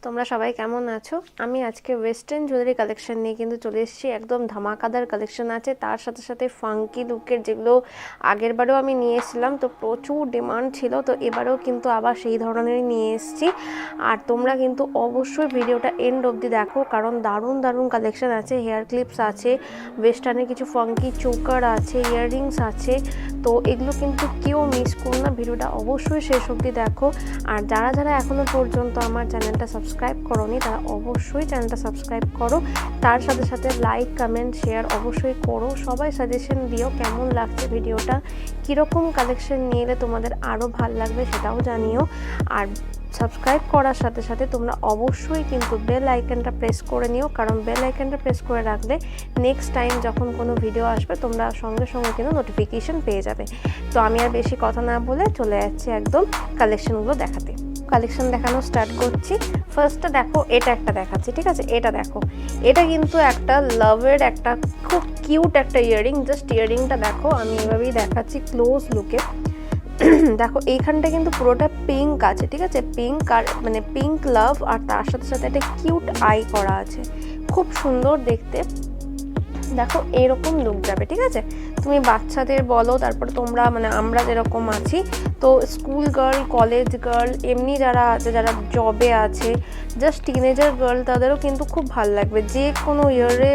তোমরা সবাই কেমন আছো? আমি আজকে ওয়েস্টার্ন জুয়েলারি কালেকশন নিয়ে কিন্তু চলে এসেছি। একদম ধামাকাদার কালেকশন আছে, তার সাথে সাথে ফাঙ্কি লুকের, যেগুলো আগের বারেও আমি নিয়ে এসেছিলাম, তো প্রচুর ডিমান্ড ছিল, তো এবারেও কিন্তু আবার সেই ধরনেরই নিয়ে এসেছি। আর তোমরা কিন্তু অবশ্যই ভিডিওটা এন্ড অবধি দেখো, কারণ দারুণ দারুণ কালেকশন আছে। হেয়ার ক্লিপস আছে, ওয়েস্টার্নের কিছু ফাঙ্কি চোকার আছে, ইয়াররিংস আছে, তো এগুলো কিন্তু কেউ মিস করো না, ভিডিওটা অবশ্যই শেষ অবধি দেখো। আর যারা যারা এখনও পর্যন্ত আমার চ্যানেলটা সাবস্ক্রাইব করোনি তারা অবশ্যই চ্যানেলটা সাবস্ক্রাইব করো, তার সাথে সাথে লাইক কমেন্ট শেয়ার অবশ্যই করো। সবাই সাজেশন দিও কেমন লাগছে ভিডিওটা, কীরকম কালেকশন নিয়ে এলে তোমাদের আরও ভালো লাগবে সেটাও জানিও। আর সাবস্ক্রাইব করার সাথে সাথে তোমরা অবশ্যই কিন্তু বেল আইকনটা প্রেস করে নিও, কারণ বেল আইকনটা প্রেস করে রাখলে নেক্সট টাইম যখন কোনো ভিডিও আসবে তোমরা সঙ্গে সঙ্গে কিন্তু নোটিফিকেশন পেয়ে যাবে। তো আমি আর বেশি কথা না বলে চলে যাচ্ছি একদম কালেকশনগুলো দেখাতে। কালেকশন দেখানো স্টার্ট করছি। ফার্স্টটা দেখো, এটা একটা দেখাচ্ছি, ঠিক আছে? এটা দেখো, এটা কিন্তু একটা লাভের একটা খুব কিউট একটা ইয়াররিং। জাস্ট ইয়াররিংটা দেখো, আমি এভাবেই দেখাচ্ছি ক্লোজ লুকে। দেখো এইখানটা কিন্তু পুরোটা পিঙ্ক আছে, ঠিক আছে? পিঙ্ক আর মানে পিঙ্ক লাভ, আর তার সাথে সাথে একটা কিউট আই করা আছে, খুব সুন্দর দেখতে। দেখো এরকম লুক যাবে, ঠিক আছে? তুমি বাচ্চাদের বলো, তারপরে তোমরা মানে আমরা যেরকম আছি, তো স্কুল গার্ল, কলেজ গার্ল, এমনি যারা আছে, যারা জবে আছে, জাস্ট টিনেজার গার্ল, তাদেরও কিন্তু খুব ভালো লাগবে। যে কোনো ইয়ারে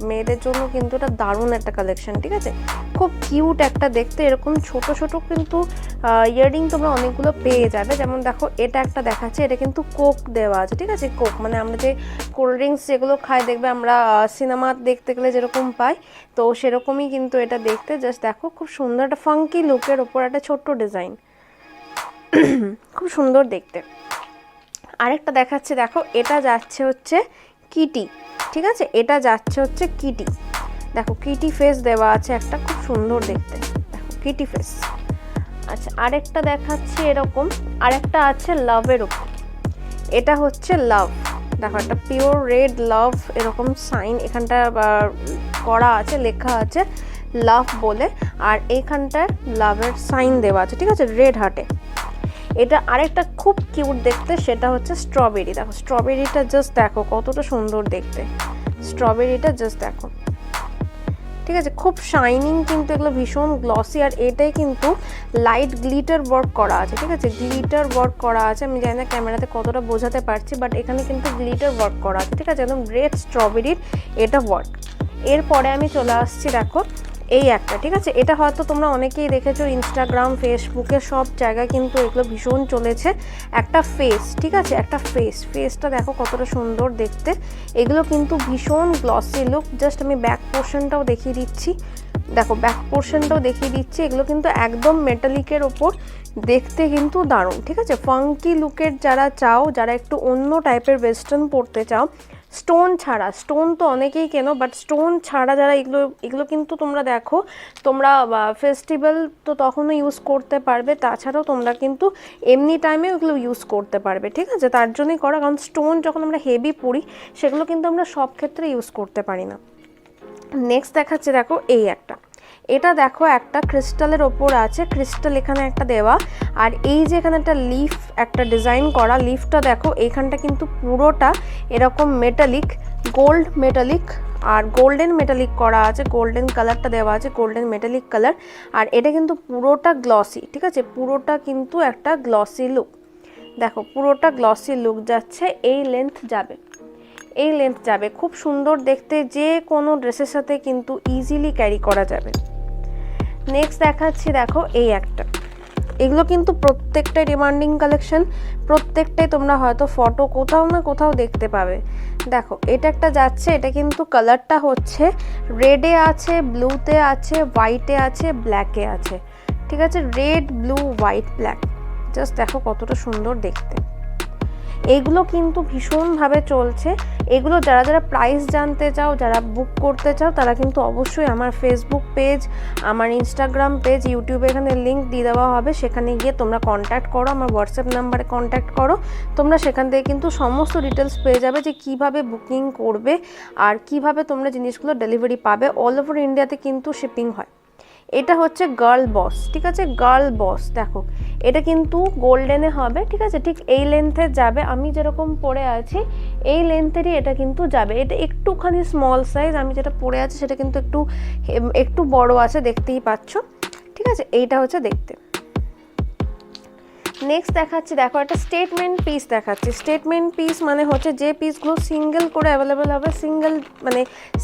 মেয়েদের জন্য কিন্তু এটা দারুণ একটা কালেকশন, ঠিক আছে? খুব কিউট একটা দেখতে। এরকম ছোট ছোট কিন্তু ইয়াররিং তোমরা অনেকগুলো পেয়ে যাবে। যেমন দেখো এটা একটা দেখাচ্ছে, এটা কিন্তু কোক দেওয়া আছে, ঠিক আছে? কোক মানে আমরা যে কোল্ড ড্রিঙ্কস যেগুলো খাই, দেখবে আমরা সিনেমা দেখতে গেলে যেরকম পাই, তো সেরকমই কিন্তু এটা দেখতে। জাস্ট দেখো খুব সুন্দর একটা ফাঙ্কি লুকের ওপর একটা ছোট্ট ডিজাইন, খুব সুন্দর দেখতে। আরেকটা দেখাচ্ছে, দেখো এটা যাচ্ছে হচ্ছে কিটি, ঠিক আছে? এটা যাচ্ছে হচ্ছে কিটি। দেখো কিটি ফেস দেওয়া আছে একটা, খুব সুন্দর দেখতে, দেখো কিটি ফেস। আচ্ছা আরেকটা দেখাচ্ছি এরকম, আরেকটা আছে লাভের ওপর। এটা হচ্ছে লাভ, দেখো একটা পিওর রেড লাভ এরকম সাইন এখানটা করা আছে, লেখা আছে লাভ বলে, আর এইখানটায় লাভের সাইন দেওয়া আছে, ঠিক আছে? রেড হার্টে। এটা আরেকটা খুব কিউট দেখতে, সেটা হচ্ছে স্ট্রবেরি। দেখো স্ট্রবেরিটা জাস্ট দেখো কতটা সুন্দর দেখতে, স্ট্রবেরিটা জাস্ট দেখো, ঠিক আছে? খুব শাইনিং কিন্তু, এগুলো ভীষণ গ্লসি। আর এটাই কিন্তু লাইট গ্লিটার ওয়ার্ক করা আছে, ঠিক আছে? গ্লিটার ওয়ার্ক করা আছে, আমি জানি না ক্যামেরাতে কতটা বোঝাতে পারছি, বাট এখানে কিন্তু গ্লিটার ওয়ার্ক করা আছে, ঠিক আছে? একদম রেড স্ট্রবেরির এটা ওয়ার্ক। এরপরে আমি চলে আসছি, দেখো এই একটা, ঠিক আছে? এটা হয়তো তোমরা অনেকেই দেখেছো ইনস্টাগ্রাম, ফেসবুকে, সব জায়গায় কিন্তু এগুলো ভীষণ চলেছে। একটা ফেস, ঠিক আছে? একটা ফেসটা দেখো কতটা সুন্দর দেখতে। এগুলো কিন্তু ভীষণ গ্লসি লুক। জাস্ট আমি ব্যাক পোর্শনটাও দেখিয়ে দিচ্ছি, দেখো ব্যাক পোর্শনটাও দেখিয়ে দিচ্ছি। এগুলো কিন্তু একদম মেটালিকের ওপর, দেখতে কিন্তু দারুণ, ঠিক আছে? ফাঙ্কি লুকের যারা চাও, যারা একটু অন্য টাইপের ওয়েস্টার্ন পরতে চাও, স্টোন ছাড়া, স্টোন তো অনেকেই কেনো, বাট স্টোন ছাড়া যারা এগুলো কিন্তু তোমরা দেখো, তোমরা ফেস্টিভ্যাল তো তখনও ইউজ করতে পারবে, তাছাড়াও তোমরা কিন্তু এমনি টাইমে ওগুলো ইউজ করতে পারবে, ঠিক আছে? তার জন্যই করা, কারণ স্টোন যখন আমরা হেভি পরি সেগুলো কিন্তু আমরা সব ক্ষেত্রে ইউজ করতে পারি না। নেক্সট দেখাচ্ছে, দেখো এই একটা, এটা দেখো একটা ক্রিস্টালের ওপর আছে, ক্রিস্টাল এখানে একটা দেওয়া, আর এই যে এখানে একটা লিফ একটা ডিজাইন করা, লিফটা দেখো এইখানটা কিন্তু পুরোটা এরকম মেটালিক, গোল্ড মেটালিক আর গোল্ডেন মেটালিক করা আছে, গোল্ডেন কালারটা দেওয়া আছে, গোল্ডেন মেটালিক কালার। আর এটা কিন্তু পুরোটা গ্লসি, ঠিক আছে? পুরোটা কিন্তু একটা গ্লসি লুক, দেখো পুরোটা গ্লসি লুক যাচ্ছে। এই লেন্থ যাবে, এই লেন্থ যাবে, খুব সুন্দর দেখতে, যে কোনো ড্রেসের সাথে কিন্তু ইজিলি ক্যারি করা যাবে। নেক্সট দেখাচ্ছি, দেখো এই একটা, এগুলো কিন্তু প্রত্যেকটাই ডিমান্ডিং কালেকশন, প্রত্যেকটাই তোমরা হয়তো ফটো কোথাও না কোথাও দেখতে পাবে। দেখো এটা একটা যাচ্ছে, এটা কিন্তু কালারটা হচ্ছে রেডে আছে, ব্লুতে আছে, হোয়াইটে আছে, ব্ল্যাকে আছে, ঠিক আছে? Red, blue, white, black, just দেখো কতটা সুন্দর দেখতে। এইগুলো কিন্তু ভীষণভাবে চলছে। এগুলো যারা যারা প্রাইস জানতে চাও, যারা বুক করতে চাও, তারা কিন্তু অবশ্যই আমার ফেসবুক পেজ, আমার ইনস্টাগ্রাম পেজ, ইউটিউবে এখানে লিঙ্ক দিয়ে দেওয়া হবে, সেখানে গিয়ে তোমরা কন্ট্যাক্ট করো, আমার হোয়াটসঅ্যাপ নাম্বারে কন্ট্যাক্ট করো। তোমরা সেখান থেকে কিন্তু সমস্ত ডিটেলস পেয়ে যাবে, যে কিভাবে বুকিং করবে আর কিভাবে তোমরা জিনিসগুলো ডেলিভারি পাবে। অল ওভার ইন্ডিয়াতে কিন্তু শিপিং হয়। এটা হচ্ছে গার্ল বস, ঠিক আছে? গার্ল বস, দেখো এটা কিন্তু গোল্ডেনে হবে, ঠিক আছে, ঠিক এই লেন্থে যাবে, আমি যেরকম পরে আছি এই লেন্থেরই এটা কিন্তু যাবে। এটা একটুখানি স্মল সাইজ, আমি যেটা পরে আছি সেটা কিন্তু একটু বড় আছে, দেখতেই পাচ্ছ, ঠিক আছে। এইটা হচ্ছে দেখতে। নেক্সট দেখাচ্ছি, দেখো একটা স্টেটমেন্ট পিস দেখাচ্ছি। স্টেটমেন্ট পিস মানে হচ্ছে যে পিসগুলো সিঙ্গেল করে অ্যাভেলেবেল হবে,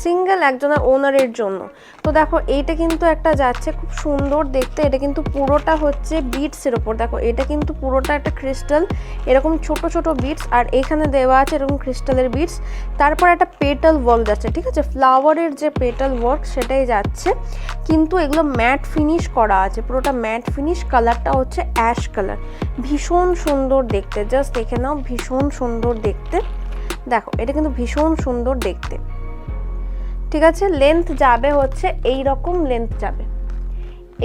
সিঙ্গেল একজনের ওনারের জন্য। তো দেখো এইটা কিন্তু একটা যাচ্ছে, খুব সুন্দর দেখতে। এটা কিন্তু পুরোটা হচ্ছে বিটসের ওপর, দেখো এটা কিন্তু পুরোটা একটা ক্রিস্টাল, এরকম ছোট ছোট বিটস, আর এখানে দেওয়া আছে এরকম ক্রিস্টালের বিটস। তারপর একটা পেটাল ওয়ার্ক যাচ্ছে, ঠিক আছে, ফ্লাওয়ারের যে পেটাল ওয়ার্ক সেটাই যাচ্ছে, কিন্তু এগুলো ম্যাট ফিনিশ করা আছে, পুরোটা ম্যাট ফিনিশ। কালারটা হচ্ছে অ্যাশ কালার, ভীষণ সুন্দর দেখতে, জাস্ট দেখে নাও, ভীষণ সুন্দর দেখতে। দেখো এটা কিন্তু ভীষণ সুন্দর দেখতে, ঠিক আছে। লেন্থ যাবে হচ্ছে এই রকম, লেন্থ যাবে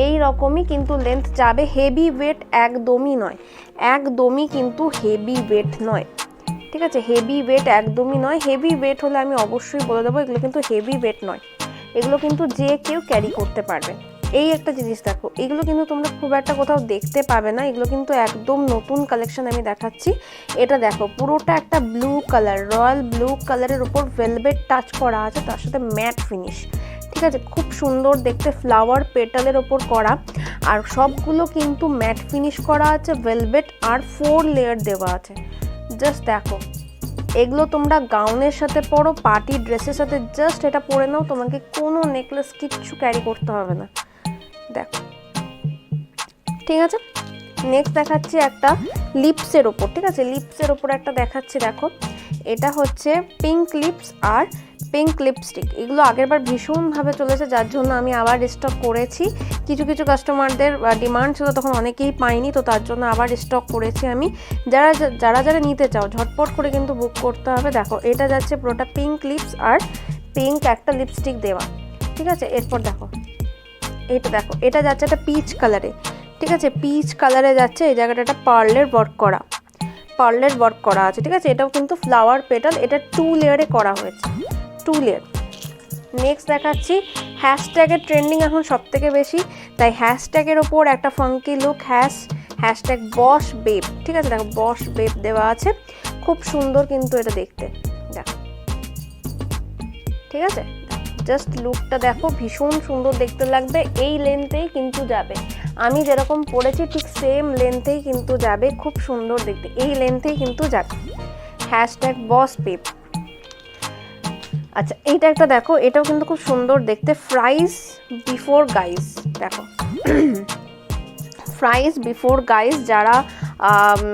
এই রকমই কিন্তু লেন্থ যাবে। হেভি ওয়েট একদমই নয়, একদমই কিন্তু হেভি ওয়েট নয়, ঠিক আছে, হেভি ওয়েট একদমই নয়। হেভি ওয়েট হলে আমি অবশ্যই বলে দেবো, এগুলো কিন্তু হেভি ওয়েট নয়, এগুলো কিন্তু যে কেউ ক্যারি করতে পারবে। এই একটা জিনিস দেখো, এগুলো কিন্তু তোমরা খুব একটা কোথাও দেখতে পাবে না, এগুলো কিন্তু একদম নতুন কালেকশন আমি দেখাচ্ছি। এটা দেখো পুরোটা একটা ব্লু কালার, রয়্যাল ব্লু কালারের উপর ভেলভেট টাচ করা আছে, তার সাথে ম্যাট ফিনিশ, ঠিক আছে, খুব সুন্দর দেখতে, ফ্লাওয়ার পেটালের ওপর করা, আর সবগুলো কিন্তু ম্যাট ফিনিশ করা আছে, ভেলভেট, আর 4 লেয়ার দেওয়া আছে। জাস্ট দেখো, এগুলো তোমরা গাউনের সাথে পরো, পার্টি ড্রেসের সাথে জাস্ট এটা পরে নাও, তোমাকে কোনো নেকলেস কিচ্ছু ক্যারি করতে হবে না। দেখো, ঠিক আছে। নেক্সট দেখাচ্ছি একটা লিপসের ওপর, ঠিক আছে, লিপসের ওপর একটা দেখাচ্ছি। দেখো এটা হচ্ছে পিঙ্ক লিপস আর পিঙ্ক লিপস্টিক, এগুলো আগেরবার ভীষণভাবে চলেছে, যার জন্য আমি আবার স্টক করেছি। কিছু কিছু কাস্টমারদের ডিমান্ড ছিল, তখন অনেকেই পাইনি, তো তার জন্য আবার স্টক করেছি আমি। যারা যারা যারা নিতে চাও ঝটপট করে কিন্তু বুক করতে হবে। দেখো এটা যাচ্ছে পুরোটা পিঙ্ক লিপস আর পিঙ্ক একটা লিপস্টিক দেওয়া, ঠিক আছে। এরপর দেখো এটা, দেখো এটা যাচ্ছে একটা পিচ কালারে, ঠিক আছে, পিচ কালারে যাচ্ছে। এই জায়গাটা একটা পার্লের ওয়ার্ক করা আছে, ঠিক আছে। এটাও কিন্তু ফ্লাওয়ার পেটাল, এটা 2 লেয়ারে করা হয়েছে, 2 লেয়ার। নেক্সট দেখাচ্ছি, হ্যাশট্যাগের ট্রেন্ডিং এখন সব থেকে বেশি, তাই হ্যাশট্যাগের ওপর একটা ফাঙ্কি লুক, হ্যাশট্যাগ বস বেব, ঠিক আছে। দেখো বস বেব দেওয়া আছে, খুব সুন্দর কিন্তু এটা দেখতে, দেখো, ঠিক আছে। জাস্ট লুকটা দেখো, ভীষণ সুন্দর দেখতে লাগবে। এই লেন্থেই কিন্তু যাবে, আমি যেরকম পরেছি ঠিক সেম লেন্থেই কিন্তু যাবে, খুব সুন্দর দেখতে, এই লেন্থেই কিন্তু যাবে, হ্যাশট্যাগ বস বেব। আচ্ছা এইটা একটা দেখো, এটাও কিন্তু খুব সুন্দর দেখতে, ফ্রাইজ বিফোর গাইজ, দেখো ফ্রাইজ বিফোর গাইজ, যারা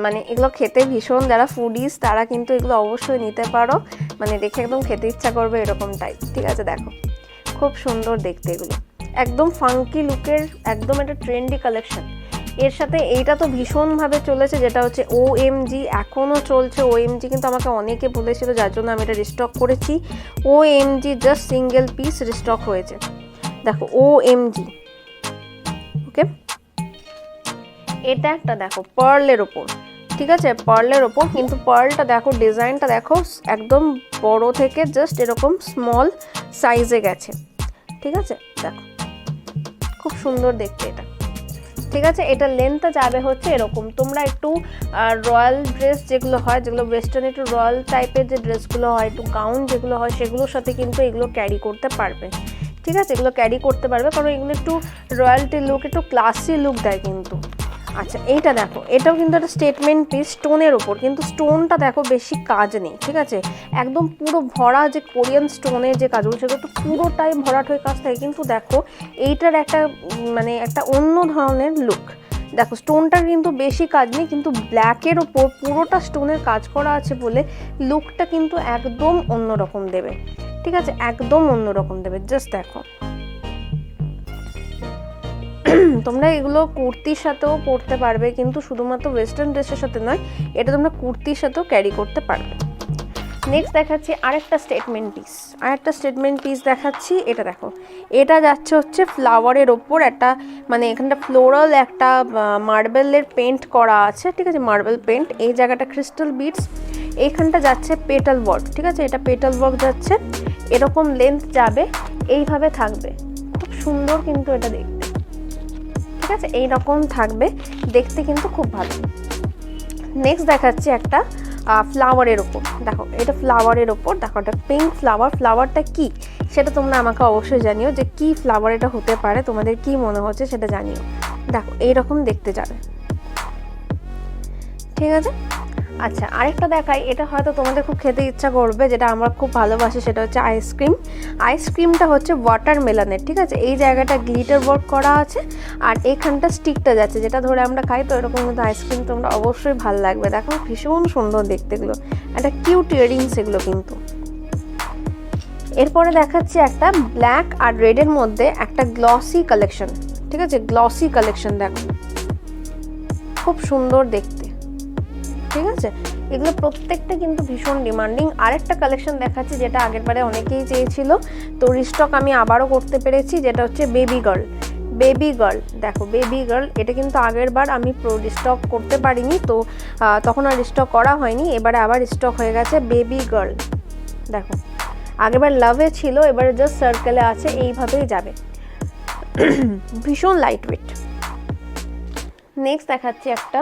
মানে এগুলো খেতে ভীষণ, যারা ফুডিজ তারা কিন্তু এগুলো অবশ্যই নিতে পারো, মানে দেখে একদম খেতে ইচ্ছা করবে এরকম টাইপ, ঠিক আছে। দেখো খুব সুন্দর দেখতে, এগুলো একদম ফাঙ্কি লুকের, একদম একটা ট্রেন্ডি কালেকশন। এর সাথে এইটা তো ভীষণভাবে চলেছে, যেটা হচ্ছে OMG, এখনও চলছে OMG, কিন্তু আমাকে অনেকে বলেছিল, যার জন্য আমি এটা রিস্টক করেছি। OMG just single piece restock হয়েছে, দেখো OMG, ওকে। এটা একটা দেখো পার্লের ওপর, ঠিক আছে, পার্লের ওপর, কিন্তু পার্লটা দেখো, ডিজাইনটা দেখো, একদম বড় থেকে জাস্ট এরকম স্মল সাইজে গেছে, ঠিক আছে। দেখো খুব সুন্দর দেখতে এটা, ঠিক আছে। এটা লেন্থটা যাবে হচ্ছে এরকম, তোমরা একটু রয়্যাল ড্রেস যেগুলো হয়, যেগুলো ওয়েস্টার্ন একটু রয়্যাল টাইপের যে ড্রেসগুলো হয়, একটু গাউন যেগুলো হয়, সেগুলোর সাথে কিন্তু এগুলো ক্যারি করতে পারবে, ঠিক আছে, এগুলো ক্যারি করতে পারবে, কারণ এগুলো একটু রয়্যালটি লুক, একটু ক্লাসি লুক দেয় কিন্তু। আচ্ছা এইটা দেখো, এটাও কিন্তু একটা স্টেটমেন্ট পিস, স্টোনের ওপর, কিন্তু স্টোনটা দেখো বেশি কাজ নেই, ঠিক আছে, একদম পুরো ভরা, যে কোরিয়ান স্টোনের যে কাজগুলো সেগুলো তো পুরোটাই ভরাট হয়ে কাজ থাকে, কিন্তু দেখো এইটার একটা মানে একটা অন্য ধরনের লুক। দেখো স্টোনটার কিন্তু বেশি কাজ নেই, কিন্তু ব্ল্যাকের ওপর পুরোটা স্টোনের কাজ করা আছে বলে লুকটা কিন্তু একদম অন্যরকম দেবে, ঠিক আছে, একদম অন্যরকম দেবে। জাস্ট দেখো, তোমরা এগুলো কুর্তির সাথেও পরতে পারবে, কিন্তু শুধুমাত্র ওয়েস্টার্ন ড্রেসের সাথে নয়, এটা তোমরা কুর্তির সাথেও ক্যারি করতে পারবে। নেক্সট দেখাচ্ছি আরেকটা স্টেটমেন্ট পিস দেখাচ্ছি। এটা দেখো, এটা যাচ্ছে হচ্ছে ফ্লাওয়ারের ওপর, একটা মানে এখানটা ফ্লোরাল একটা মার্বেলের পেন্ট করা আছে, ঠিক আছে, মার্বেল পেন্ট, এই জায়গাটা ক্রিস্টাল বিটস, এইখানটা যাচ্ছে পেটাল ওয়ার্ক, ঠিক আছে, এটা পেটাল ওয়ার্ক যাচ্ছে, এরকম লেন্থ যাবে, এইভাবে থাকবে, খুব সুন্দর কিন্তু এটা দেখতে, ঠিক আছে, এইরকম থাকবে, দেখতে কিন্তু খুব ভালো। নেক্সট দেখাচ্ছি একটা ফ্লাওয়ারের ওপর। দেখো এটা ফ্লাওয়ারের ওপর, দেখো এটা পিঙ্ক ফ্লাওয়ার। ফ্লাওয়ারটা কি সেটা তোমরা আমাকে অবশ্যই জানিও, যে কি ফ্লাওয়ার এটা হতে পারে, তোমাদের কি মনে হচ্ছে সেটা জানিও। দেখো এইরকম দেখতে যাবে, ঠিক আছে। আচ্ছা, আরেকটা দেখাই, এটা হয়তো তোমাদের খুব খেতে ইচ্ছা করবে, যেটা আমরা খুব ভালোবাসি, সেটা হচ্ছে আইসক্রিম। আইসক্রিমটা হচ্ছে ওয়াটারমেলনের, ঠিক আছে। এই জায়গাটা গ্লিটার ওয়ার্ক করা আছে, আর এখানটা স্টিকটা যাচ্ছে, যেটা ধরে আমরা খাই, তো এরকম কিন্তু আইসক্রিম তোমরা অবশ্যই ভালো লাগবে। দেখো ভীষণ সুন্দর দেখতে এগুলো, একটা কিউট ইয়ারিংস এগুলো কিন্তু। এরপরে দেখাচ্ছি একটা ব্ল্যাক আর রেডের মধ্যে একটা গ্লসি কালেকশন, ঠিক আছে, গ্লসি কালেকশন। দেখো খুব সুন্দর দেখতে, ঠিক আছে। এগুলো প্রত্যেকটা কিন্তু ভীষণ ডিমান্ডিং। আরেকটা কালেকশন দেখাচ্ছি, যেটা আগের বারে অনেকেই চেয়েছিল, তো রিস্টক আমি আবারও করতে পেরেছি, যেটা হচ্ছে বেবি গার্ল। বেবি গার্ল, দেখো বেবি গার্ল, এটা কিন্তু আগের বার আমি রিস্টক করতে পারিনি, তো তখন আর রিস্টক করা হয়নি, এবারে আবার রিস্টক হয়ে গেছে বেবি গার্ল। দেখো আগেরবার লাভে ছিল, এবারে জাস্ট সার্কেলে আছে, এইভাবেই যাবে, ভীষণ লাইট ওয়েট। নেক্সট দেখাচ্ছি একটা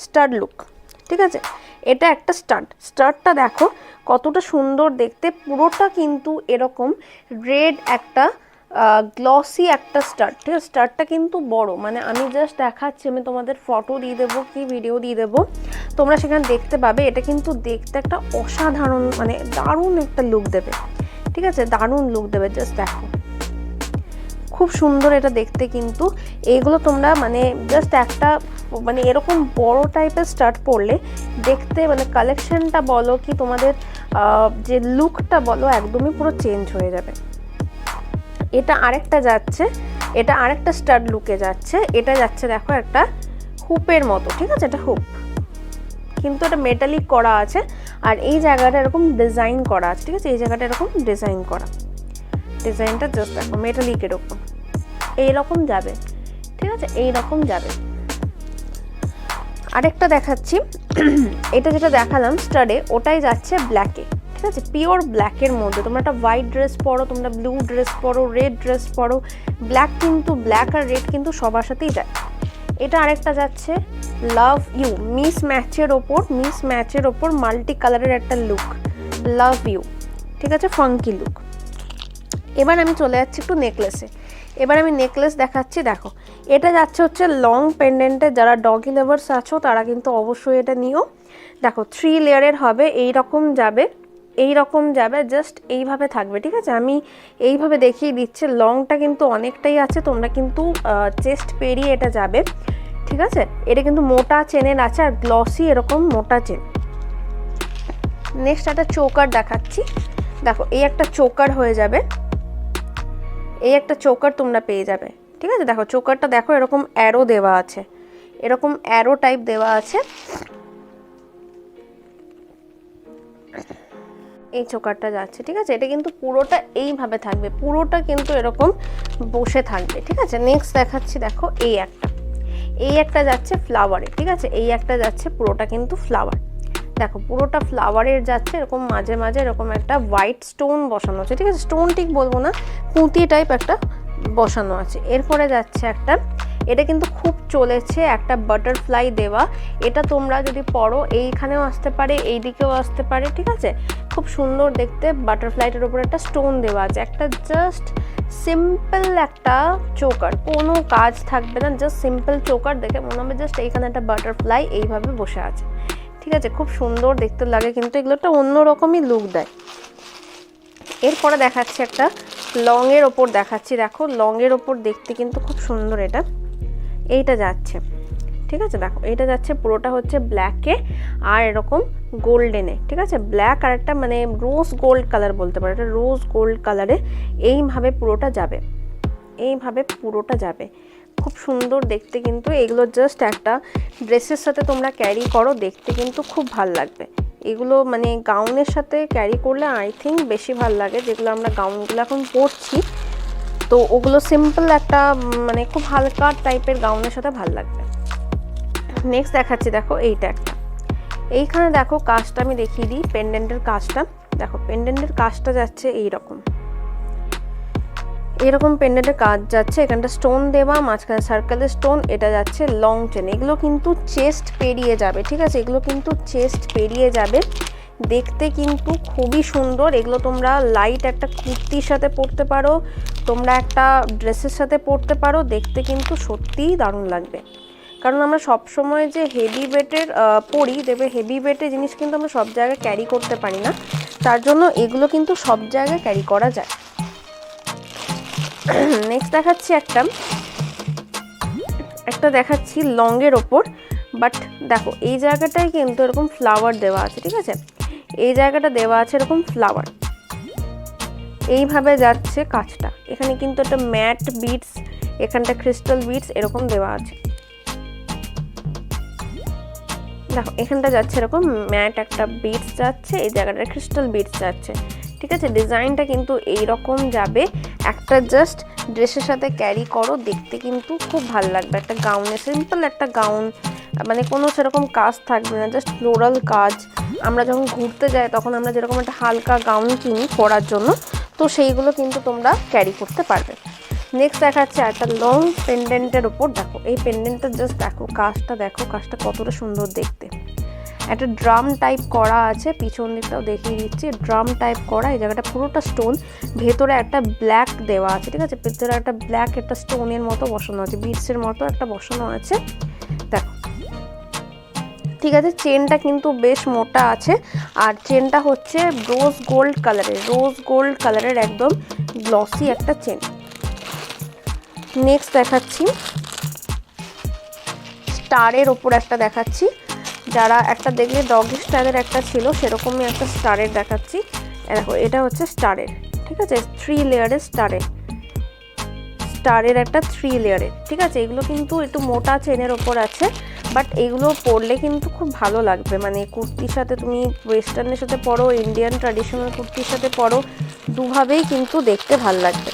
স্টাড লুক, ঠিক আছে। এটা একটা স্টাডটা দেখো কতটা সুন্দর দেখতে, পুরোটা কিন্তু এরকম রেড একটা গ্লসি একটা স্টাড, ঠিক আছে। স্টাডটা কিন্তু বড়, মানে আমি জাস্ট দেখাচ্ছি, আমি তোমাদের ফটো দিয়ে দেবো কি ভিডিও দিয়ে দেবো, তোমরা সেখানে দেখতে পাবে। এটা কিন্তু দেখতে একটা অসাধারণ, মানে দারুণ একটা লুক দেবে, ঠিক আছে, দারুণ লুক দেবে। জাস্ট দেখো খুব সুন্দর এটা দেখতে কিন্তু। এইগুলো তোমরা মানে জাস্ট একটা মানে এরকম বড় টাইপের স্টার্ট পরলে দেখতে, মানে কালেকশনটা বলো কি তোমাদের যে লুকটা বলো, একদমই পুরো চেঞ্জ হয়ে যাবে। এটা আরেকটা যাচ্ছে, এটা আরেকটা স্টাড লুকে যাচ্ছে। এটা যাচ্ছে দেখো একটা হুপের মতো, ঠিক আছে, এটা হুপ কিন্তু এটা মেটালিক করা আছে, আর এই জায়গাটা এরকম ডিজাইন করা আছে, ঠিক আছে, এই জায়গাটা এরকম ডিজাইন করা, ডিজাইনটা জাস্ট দেখো মেটালিকের ওপর এইরকম যাবে, ঠিক আছে, এইরকম যাবে। আরেকটা দেখাচ্ছি, এটা যেটা দেখালাম স্টাডে, ওটাই যাচ্ছে ব্ল্যাকে, ঠিক আছে, পিওর ব্ল্যাকের মধ্যে। তোমরা একটা হোয়াইট ড্রেস পরো, তোমরা ব্লু ড্রেস পরো, রেড ড্রেস পরো, ব্ল্যাক কিন্তু ব্ল্যাক আর রেড কিন্তু সবার সাথেই যায়। এটা আরেকটা যাচ্ছে লাভ ইউ, মিস ম্যাচের ওপর মাল্টি কালারের একটা লুক, লাভ ইউ, ঠিক আছে, ফাঙ্কি লুক। এবার আমি চলে যাচ্ছি একটু নেকলেসে। এবার আমি নেকলেস দেখাচ্ছি। দেখো এটা যাচ্ছে হচ্ছে লং পেন্ডেন্টে, যারা ডগি লাভার্স আছো তারা কিন্তু অবশ্যই এটা নিও। দেখো 3 লেয়ারের হবে, এই রকম যাবে, জাস্ট এইভাবে থাকবে, ঠিক আছে। আমি এইভাবে দেখিয়ে দিচ্ছি, লংটা কিন্তু অনেকটাই আছে, তোমরা কিন্তু চেস্ট পেরিয়ে এটা যাবে, ঠিক আছে। এটা কিন্তু মোটা চেনের আছে, আর গ্লসি এরকম মোটা চেন। নেক্সট একটা চোকার দেখাচ্ছি। দেখো এই একটা চোকার হয়ে যাবে, এই একটা চোকার তোমরা পেয়ে যাবে, ঠিক আছে। দেখো চোকারটা দেখো এরকম অ্যারো দেওয়া আছে, এরকম অ্যারো টাইপ দেওয়া আছে, এই চোকারটা যাচ্ছে, ঠিক আছে। এটা কিন্তু পুরোটা এইভাবে থাকবে, পুরোটা কিন্তু এরকম বসে থাকবে, ঠিক আছে। নেক্সট দেখাচ্ছি, দেখো এই একটা যাচ্ছে ফ্লাওয়ারে, ঠিক আছে, এই একটা যাচ্ছে পুরোটা কিন্তু ফ্লাওয়ার। দেখো পুরোটা ফ্লাওয়ারের যাচ্ছে, এরকম মাঝে মাঝে এরকম একটা হোয়াইট স্টোন বসানো আছে, ঠিক আছে, স্টোন ঠিক বলবো না, পুঁতি টাইপ একটা বসানো আছে। এরপরে যাচ্ছে একটা, এটা কিন্তু খুব চলেছে, একটা বাটারফ্লাই দেওয়া। এটা তোমরা যদি পরো এইখানেও আসতে পারে, এই দিকেও আসতে পারে, ঠিক আছে, খুব সুন্দর দেখতে। বাটারফ্লাইটার উপর একটা স্টোন দেওয়া আছে, একটা জাস্ট সিম্পল একটা চোকার, কোনো কাজ থাকবে না, জাস্ট সিম্পল চোকার, দেখে মনে হবে জাস্ট এইখানে একটা বাটারফ্লাই এইভাবে বসে আছে, ঠিক আছে, খুব সুন্দর দেখতে লাগে কিন্তু এগুলো একটা অন্যরকমই লুক দেয়। এরপরে দেখাচ্ছি একটা লংয়ের ওপর দেখাচ্ছি। দেখো লংয়ের ওপর দেখতে কিন্তু খুব সুন্দর এটা, এইটা যাচ্ছে, ঠিক আছে। দেখো এইটা যাচ্ছে পুরোটা হচ্ছে ব্ল্যাকে আর এরকম গোল্ডেনে, ঠিক আছে, ব্ল্যাক আর একটা মানে রোজ গোল্ড কালার বলতে পারো, এটা রোজ গোল্ড কালারে এইভাবে পুরোটা যাবে, এইভাবে পুরোটা যাবে, খুব সুন্দর দেখতে কিন্তু। এগুলো জাস্ট একটা ড্রেসের সাথে তোমরা ক্যারি করো, দেখতে কিন্তু খুব ভাল লাগবে। এগুলো মানে গাউনের সাথে ক্যারি করলে আই থিঙ্ক বেশি ভাল লাগে, যেগুলো আমরা গাউনগুলো এখন পরছি, তো ওগুলো সিম্পল একটা মানে খুব হালকা টাইপের গাউনের সাথে ভাল লাগবে। নেক্সট দেখাচ্ছি, দেখো এইটা একটা, এইখানে দেখো কাজটা আমি দেখিয়ে দিই, পেন্ডেন্টের কাজটা দেখো, পেন্ডেন্টের কাজটা যাচ্ছে এইরকম, এরকম পেন্ডেন্টের কাজ যাচ্ছে, এখানটা স্টোন দেওয়া, মাঝখানে সার্কেলের স্টোন, এটা যাচ্ছে লং চেন। এগুলো কিন্তু চেস্ট পেরিয়ে যাবে, ঠিক আছে, এগুলো কিন্তু চেস্ট পেরিয়ে যাবে, দেখতে কিন্তু খুবই সুন্দর। এগুলো তোমরা লাইট একটা কুর্তির সাথে পরতে পারো, তোমরা একটা ড্রেসের সাথে পরতে পারো, দেখতে কিন্তু সত্যিই দারুণ লাগবে। কারণ আমরা সব সময় যে হেভি ওয়েটের পরি, দেখবে হেভি ওয়েটের জিনিস কিন্তু আমরা সব জায়গায় ক্যারি করতে পারি না, তার জন্য এগুলো কিন্তু সব জায়গায় ক্যারি করা যায়। নেক্সট দেখাচ্ছি একটা দেখাচ্ছি লংয়ের ওপর, বাট দেখো এই জায়গাটায় কিন্তু এরকম ফ্লাওয়ার দেওয়া আছে, ঠিক আছে, এই জায়গাটা দেওয়া আছে এরকম ফ্লাওয়ার, এইভাবে যাচ্ছে কাজটা। এখানে কিন্তু একটা ম্যাট বিটস, এখানটা ক্রিস্টাল বিটস এরকম দেওয়া আছে। দেখো এখানটা যাচ্ছে এরকম ম্যাট একটা বিটস যাচ্ছে, এই জায়গাটা ক্রিস্টাল বিটস যাচ্ছে, ঠিক আছে। ডিজাইনটা কিন্তু এই রকম যাবে, একটা জাস্ট ড্রেসের সাথে ক্যারি করো, দেখতে কিন্তু খুব ভালো লাগবে। একটা গাউনে, সিম্পল একটা গাউন, মানে কোনো সেরকম কাজ থাকবে না, জাস্ট ফ্লোরাল কাজ। আমরা যখন ঘুরতে যাই তখন আমরা যেরকম একটা হালকা গাউন কিনি পরার জন্য, তো সেইগুলো কিন্তু তোমরা ক্যারি করতে পারবে। নেক্সট দেখাচ্ছে একটা লং পেন্ডেন্টের ওপর। দেখো এই পেন্ডেন্টটা জাস্ট দেখো কাজটা, দেখো কাজটা কতটা সুন্দর দেখতে। একটা ড্রাম টাইপ করা আছে, পিছন দিকটাও দেখিয়ে দিচ্ছি, ড্রাম টাইপ করা, এই জায়গাটা পুরোটা স্টোন, ভেতরে একটা ব্ল্যাক দেওয়া আছে, ঠিক আছে, ভেতরে একটা ব্ল্যাক একটা স্টোনের মতো বসানো আছে, বিটসের মতো একটা বসানো আছে, দেখো, ঠিক আছে। চেনটা কিন্তু বেশ মোটা আছে, আর চেনটা হচ্ছে রোজ গোল্ড কালারের একদম গ্লসি একটা চেন। নেক্সট দেখাচ্ছি স্টারের ওপর একটা দেখাচ্ছি, যারা একটা দেখলে ডগি স্টাইলের একটা ছিল সেরকমই একটা স্টারের দেখাচ্ছি। দেখো এটা হচ্ছে স্টারের, ঠিক আছে, 3 লেয়ারের স্টারের একটা 3 লেয়ারের, ঠিক আছে। এগুলো কিন্তু একটু মোটা চেনের ওপর আছে, বাট এগুলো পরলে কিন্তু খুব ভালো লাগবে, মানে কুর্তির সাথে তুমি ওয়েস্টার্নের সাথে পরো, ইন্ডিয়ান ট্র্যাডিশনাল কুর্তির সাথে পরো, দুভাবেই কিন্তু দেখতে ভালো লাগবে।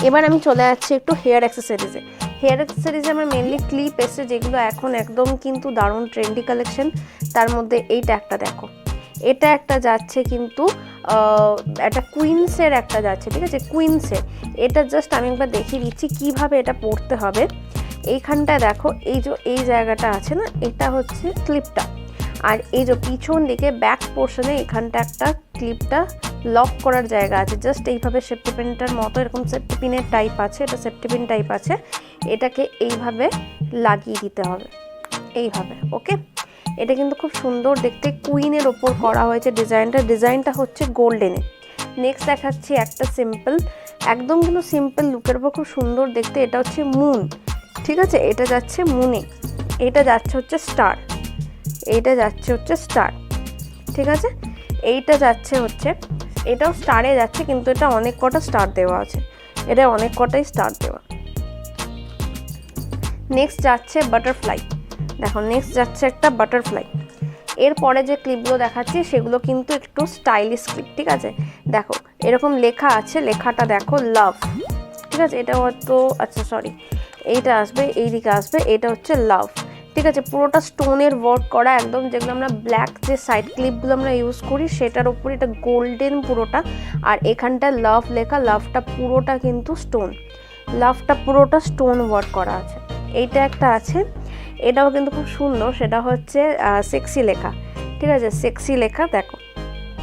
এবার আমি চলে যাচ্ছি একটু হেয়ার অ্যাক্সেসরিজে। হেয়ার অ্যাক্সেসরিজে আমার মেনলি ক্লিপ এসে, যেগুলো এখন একদম কিন্তু দারুণ ট্রেন্ডি কালেকশন। তার মধ্যে এইটা একটা দেখো, এটা একটা যাচ্ছে কিন্তু একটা কুইন্সের একটা যাচ্ছে, ঠিক আছে, কুইন্সের। এটা জাস্ট আমি একবার দেখিয়ে দিচ্ছি কীভাবে এটা পরতে হবে। এইখানটায় দেখো এই জায়গাটা আছে না, এটা হচ্ছে ক্লিপটা, আর এই যে পিছন দিকে ব্যাক পোর্শনে এখানটা একটা ক্লিপটা লক করার জায়গা আছে, জাস্ট এইভাবে সেফটি পিনটার মতো এরকম সেফটি পিনের টাইপ আছে, এটা সেফটি পিন টাইপ আছে, এটাকে এইভাবে লাগিয়ে দিতে হবে, এইভাবে, ওকে। এটা কিন্তু খুব সুন্দর দেখতে, কুইনের ওপর করা হয়েছে ডিজাইনটা হচ্ছে গোল্ডেনে। নেক্সট দেখাচ্ছি একটা সিম্পল, একদম কিন্তু সিম্পল লুকের ওপর খুব সুন্দর দেখতে, এটা হচ্ছে মুন, ঠিক আছে, এটা যাচ্ছে মুনে, এটা যাচ্ছে হচ্ছে স্টার, এইটা যাচ্ছে হচ্ছে স্টার, ঠিক আছে, এইটা যাচ্ছে হচ্ছে, এটাও স্টারে যাচ্ছে, কিন্তু এটা অনেক কটা স্টার দেওয়া আছে, এটা অনেক কটাই স্টার দেওয়া। নেক্সট যাচ্ছে বাটারফ্লাই, দেখো নেক্সট যাচ্ছে একটা বাটারফ্লাই। এরপরে যে ক্লিপগুলো দেখাচ্ছি সেগুলো কিন্তু একটু স্টাইলিশ ক্লিপ, ঠিক আছে। দেখো এরকম লেখা আছে, লেখাটা দেখো লাভ, ঠিক আছে, এটা হয়তো আচ্ছা সরি এইটা আসবে, এইদিকে আসবে, এটা হচ্ছে লাভ, ঠিক আছে। পুরোটা স্টোনের ওয়ার্ক করা একদম, যেগুলো আমরা ব্ল্যাক যে সাইড ক্লিপগুলো আমরা ইউজ করি সেটার উপর এটা গোল্ডেন পুরোটা, আর এখানটা লাভ লেখা, লাভটা পুরোটা কিন্তু স্টোন, লাভটা পুরোটা স্টোন ওয়ার্ক করা আছে। এইটা একটা আছে, এটাও কিন্তু খুব সুন্দর, সেটা হচ্ছে সেক্সি লেখা, ঠিক আছে, সেক্সি লেখা, দেখো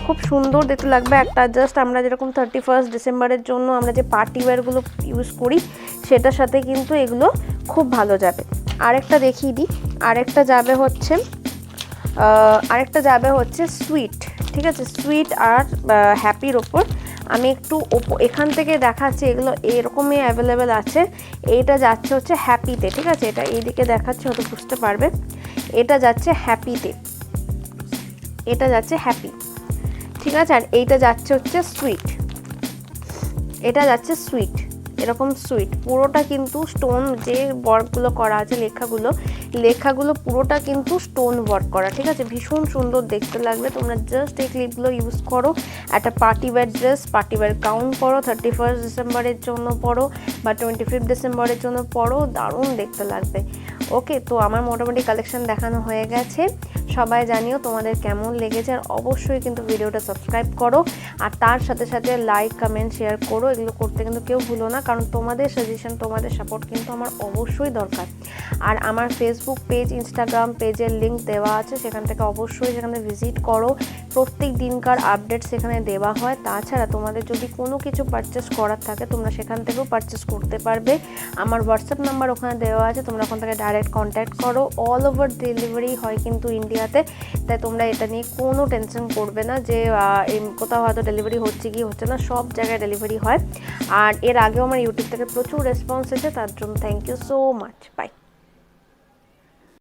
খুব সুন্দর দেখতে লাগবে। একটা জাস্ট আমরা যেরকম 31 ডিসেম্বরের জন্য আমরা যে পার্টি ওয়্যারগুলো ইউজ করি সেটার সাথে কিন্তু এগুলো খুব ভালো যাবে। আরেকটা দেখিয়ে দিই, আরেকটা যাবে হচ্ছে সুইট, ঠিক আছে, সুইট আর হ্যাপির ওপর। আমি একটু এখান থেকে দেখাচ্ছি, এগুলো এরকমই অ্যাভেলেবেল আছে। এইটা যাচ্ছে হচ্ছে হ্যাপিতে, ঠিক আছে, এটা এইদিকে দেখাচ্ছে হয়তো বুঝতে পারবে, এটা যাচ্ছে হ্যাপিতে, এটা যাচ্ছে হ্যাপি, ঠিক আছে। আর এইটা যাচ্ছে হচ্ছে সুইট, এটা যাচ্ছে সুইট, এরকম সুইট, পুরোটা কিন্তু স্টোন যে ওয়ার্কগুলো করা আছে, লেখাগুলো পুরোটা কিন্তু স্টোন ওয়ার্ক করা, ঠিক আছে, ভীষণ সুন্দর দেখতে লাগবে। তোমরা জাস্ট এই ক্লিপগুলো ইউজ করো, একটা party wear dress, party wear gown পরো, 31 ডিসেম্বরের জন্য পরো বা 25 ডিসেম্বরের জন্য পরো, দারুণ দেখতে লাগবে। ওকে, তো আমার মোটামুটি কালেকশন দেখানো হয়ে গেছে, সবাই জানিও তোমাদের কেমন লেগেছে, আর অবশ্যই কিন্তু ভিডিওটা সাবস্ক্রাইব করো। আর তার সাথে সাথে লাইক কমেন্ট শেয়ার করো, এগুলো করতে কিন্তু কেউ ভুলো না, কারণ তোমাদের সাজেশন তোমাদের সাপোর্ট কিন্তু আমার অবশ্যই দরকার। আর আমার ফেসবুক পেজ ইনস্টাগ্রাম পেজের লিঙ্ক দেওয়া আছে, সেখান থেকে অবশ্যই সেখানে ভিজিট করো, প্রত্যেক দিনকার আপডেট সেখানে দেওয়া হয়। তাছাড়া তোমাদের যদি কোনো কিছু পারচেস করার থাকে তোমরা সেখান থেকেও পারচেস করতে পারবে। আমার হোয়াটসঅ্যাপ নাম্বার ওখানে দেওয়া আছে, তোমরা ওখান থেকে ডাইরেক্ট কন্ট্যাক্ট করো। অল ওভার ডেলিভারি হয় কিন্তু ইন্ডিয়াতে, তাই তোমরা এটা নিয়ে কোনো টেনশন করবে না যে কোথাও হয়তো ডেলিভারি হচ্ছে কি হচ্ছে না, সব জায়গায় ডেলিভারি হয়। আর এর আগেও আমার ইউটিউব থেকে প্রচুর রেসপন্স এসেছে, তার জন্য thank you so much. By.